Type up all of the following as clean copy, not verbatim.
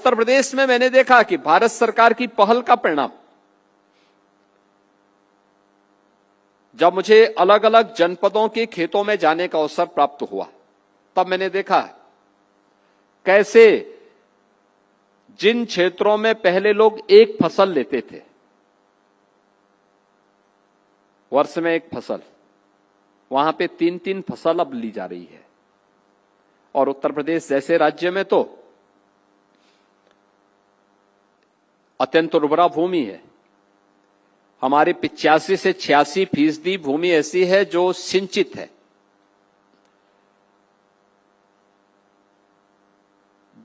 उत्तर प्रदेश में मैंने देखा कि भारत सरकार की पहल का परिणाम, जब मुझे अलग अलग जनपदों के खेतों में जाने का अवसर प्राप्त हुआ, तब मैंने देखा कैसे जिन क्षेत्रों में पहले लोग एक फसल लेते थे, वर्ष में एक फसल, वहां पे 3-3 फसल अब ली जा रही है। और उत्तर प्रदेश जैसे राज्य में तो अत्यंत उर्वरा भूमि है। हमारी 85 से 86% भूमि ऐसी है जो सिंचित है।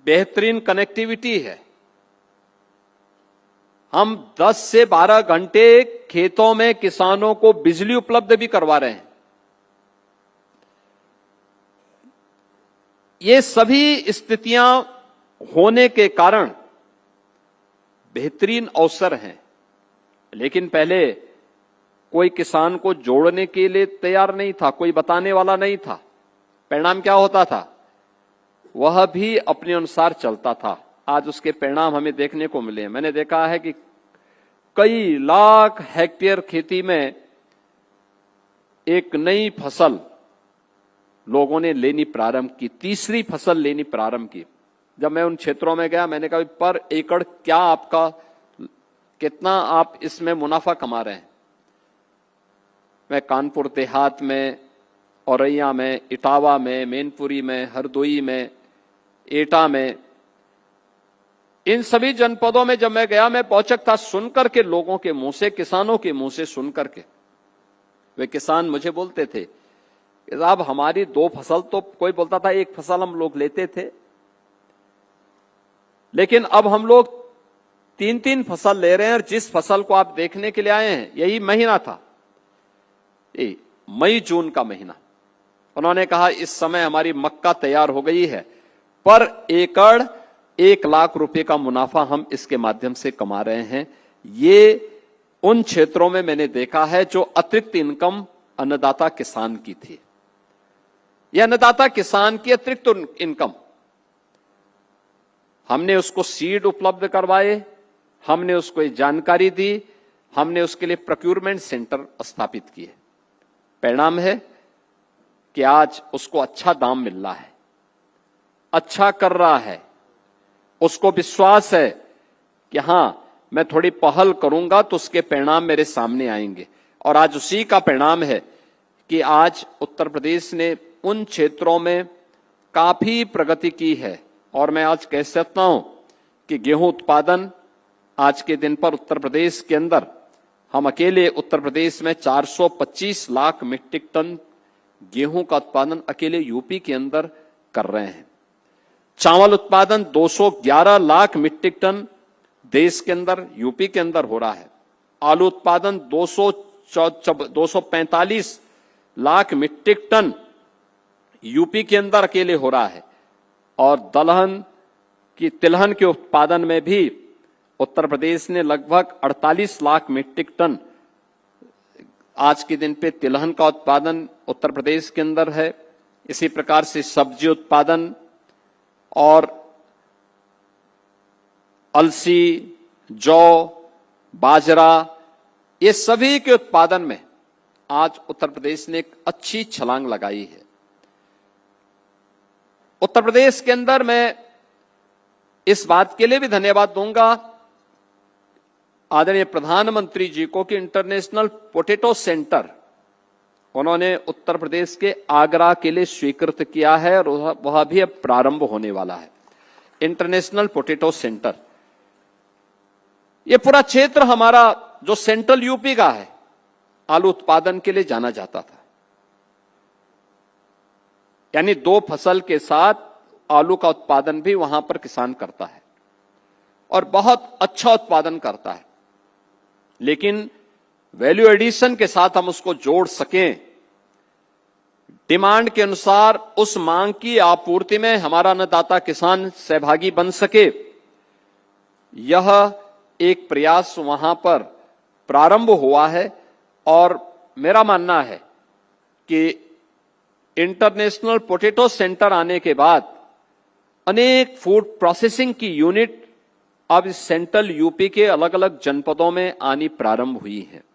बेहतरीन कनेक्टिविटी है। हम 10 से 12 घंटे खेतों में किसानों को बिजली उपलब्ध भी करवा रहे हैं। ये सभी स्थितियां होने के कारण बेहतरीन अवसर हैं, लेकिन पहले कोई किसान को जोड़ने के लिए तैयार नहीं था, कोई बताने वाला नहीं था। परिणाम क्या होता था, वह भी अपने अनुसार चलता था। आज उसके परिणाम हमें देखने को मिले। मैंने देखा है कि कई लाख हेक्टेयर खेती में एक नई फसल लोगों ने लेनी प्रारंभ की, तीसरी फसल लेनी प्रारंभ की। जब मैं उन क्षेत्रों में गया, मैंने कहा पर एकड़ क्या आपका, कितना आप इसमें मुनाफा कमा रहे हैं। मैं कानपुर देहात में, औरैया में, इटावा में, मैनपुरी में, हरदोई में, एटा में, इन सभी जनपदों में जब मैं गया, मैं पहुंचक था सुनकर के, लोगों के मुंह से, किसानों के मुंह से सुनकर के। वे किसान मुझे बोलते थे कि साहब हमारी 2 फसल, तो कोई बोलता था 1 फसल हम लोग लेते थे, लेकिन अब हम लोग 3-3 फसल ले रहे हैं। और जिस फसल को आप देखने के लिए आए हैं, यही महीना था, मई जून का महीना, उन्होंने कहा इस समय हमारी मक्का तैयार हो गई है, पर एकड़ 1 लाख रुपए का मुनाफा हम इसके माध्यम से कमा रहे हैं। ये उन क्षेत्रों में मैंने देखा है जो अतिरिक्त इनकम अन्नदाता किसान की थी। यह अन्नदाता किसान की अतिरिक्त इनकम, हमने उसको सीड उपलब्ध करवाए, हमने उसको जानकारी दी, हमने उसके लिए प्रोक्योरमेंट सेंटर स्थापित किए। परिणाम है कि आज उसको अच्छा दाम मिल रहा है, अच्छा कर रहा है, उसको विश्वास है कि हां मैं थोड़ी पहल करूंगा तो उसके परिणाम मेरे सामने आएंगे। और आज उसी का परिणाम है कि आज उत्तर प्रदेश ने उन क्षेत्रों में काफी प्रगति की है। और मैं आज कह सकता हूं कि गेहूं उत्पादन आज के दिन पर उत्तर प्रदेश के अंदर, हम अकेले उत्तर प्रदेश में 425 लाख मीट्रिक टन गेहूं का उत्पादन अकेले यूपी के अंदर कर रहे हैं। चावल उत्पादन 211 लाख मीट्रिक टन देश के अंदर, यूपी के अंदर हो रहा है। आलू उत्पादन 245 लाख मीट्रिक टन यूपी के अंदर अकेले हो रहा है। और तिलहन के उत्पादन में भी उत्तर प्रदेश ने लगभग 48 लाख मीट्रिक टन आज के दिन पे तिलहन का उत्पादन उत्तर प्रदेश के अंदर है। इसी प्रकार से सब्जी उत्पादन और अलसी, जौ, बाजरा, ये सभी के उत्पादन में आज उत्तर प्रदेश ने एक अच्छी छलांग लगाई है। उत्तर प्रदेश के अंदर मैं इस बात के लिए भी धन्यवाद दूंगा आदरणीय प्रधानमंत्री जी को कि इंटरनेशनल पोटैटो सेंटर उन्होंने उत्तर प्रदेश के आगरा के लिए स्वीकृत किया है, और वह भी अब प्रारंभ होने वाला है। इंटरनेशनल पोटैटो सेंटर, ये पूरा क्षेत्र हमारा जो सेंट्रल यूपी का है, आलू उत्पादन के लिए जाना जाता था। यानी 2 फसल के साथ आलू का उत्पादन भी वहां पर किसान करता है और बहुत अच्छा उत्पादन करता है। लेकिन वैल्यू एडिशन के साथ हम उसको जोड़ सकें, डिमांड के अनुसार उस मांग की आपूर्ति में हमारा अन्नदाता किसान सहभागी बन सके, यह एक प्रयास वहां पर प्रारंभ हुआ है। और मेरा मानना है कि इंटरनेशनल पोटैटो सेंटर आने के बाद अनेक फूड प्रोसेसिंग की यूनिट अब सेंट्रल यूपी के अलग अलग जनपदों में आनी प्रारंभ हुई है।